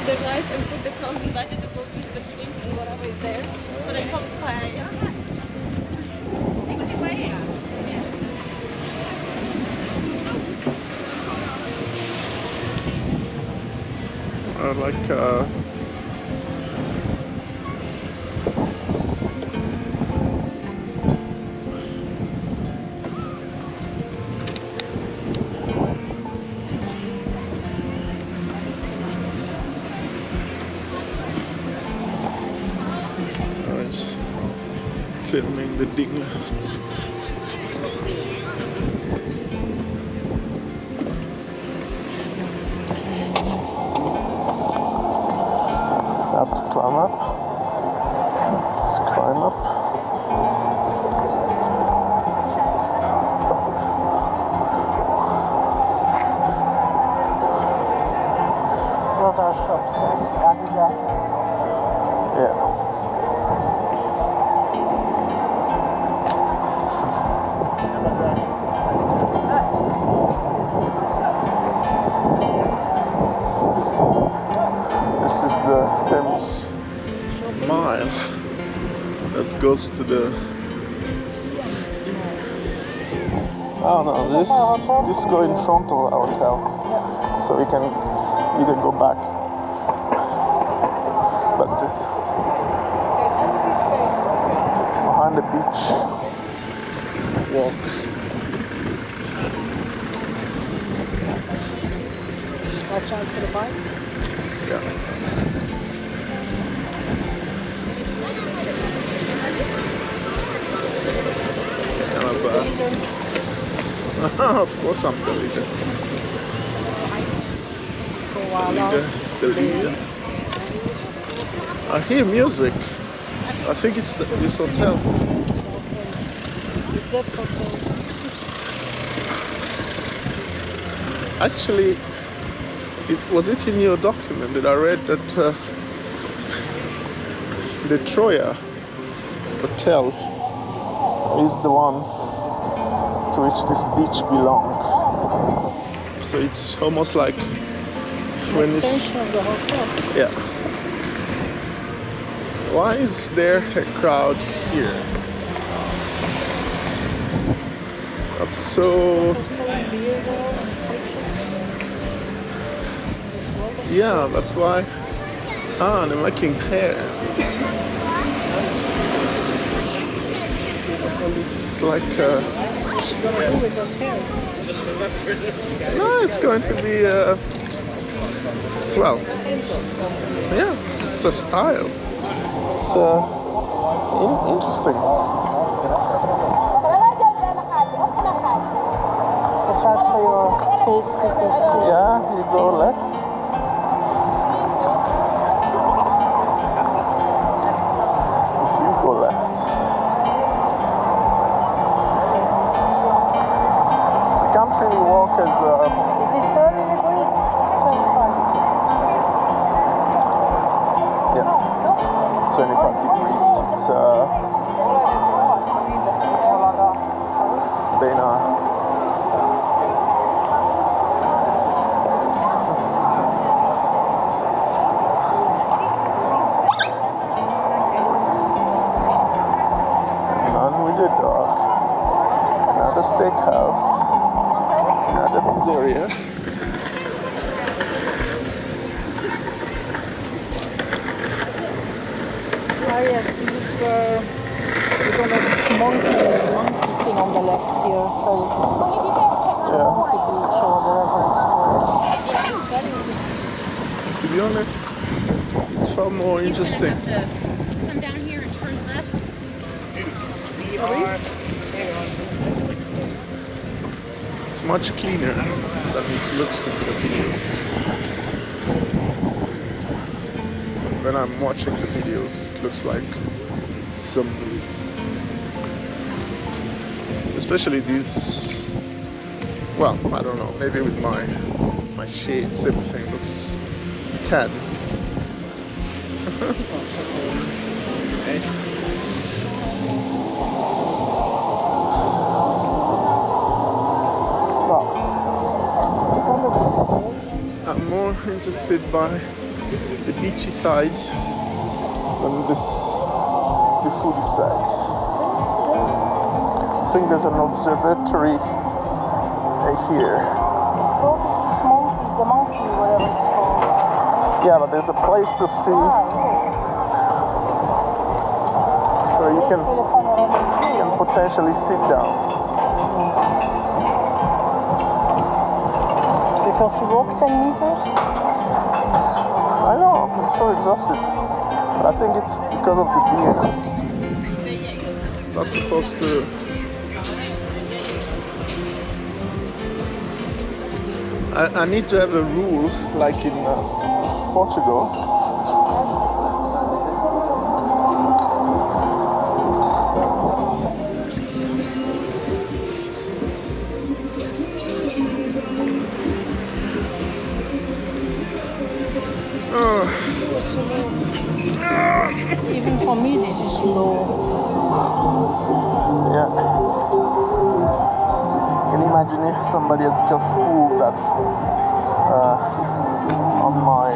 the rice and put the frozen vegetables with the shrimps and whatever is there. But I call it paella. Like filming the ding. Have to climb up. Let's climb up. Lot of shops, Adidas. Yeah. This is the famous mile that goes to the. Oh no, this go in front of our hotel, so we can either go back. But behind the beach, walk. Watch out for the bike. Yeah. It's kind of of course I'm the leader. Leader's the leader. I hear music. I think it's this hotel. It's that hotel. Actually, was it in your document that I read that the Troya Hotel is the one to which this beach belongs. So it's almost like when it's extension of the hotel. yeah. Why is there a crowd here? That's so. Yeah, that's why. Ah, they're making hair. It's like no, it's going to be well, yeah, it's a style. It's interesting. Watch out for your face with this tree. Yeah, you go left. Left. You can't really walk as Is it 30 degrees? 25. yeah, 25 degrees. It's Bena. Steakhouse, another pizzeria. Ah yes, this is where we're gonna have this monkey thing on the left here. Yeah. Monkey beach or whatever it's called. To be honest, it's far more interesting. You have to come down here and turn left. It's much cleaner than it looks in the videos. When I'm watching the videos, it looks like some, especially these. Well, I don't know. Maybe with my shades, everything looks tan. I'm more interested by the beachy side and this the foodie side. I think there's an observatory here. Oh, this is the monkey, whatever it's called. Yeah, but there's a place to see where you can potentially sit down. Because you walk 10 meters? I know, I'm so exhausted. But I think it's because of the beer. It's not supposed to. I need to have a rule like in Portugal. Even for me, this is low. Yeah. Can you imagine if somebody has just pulled that on my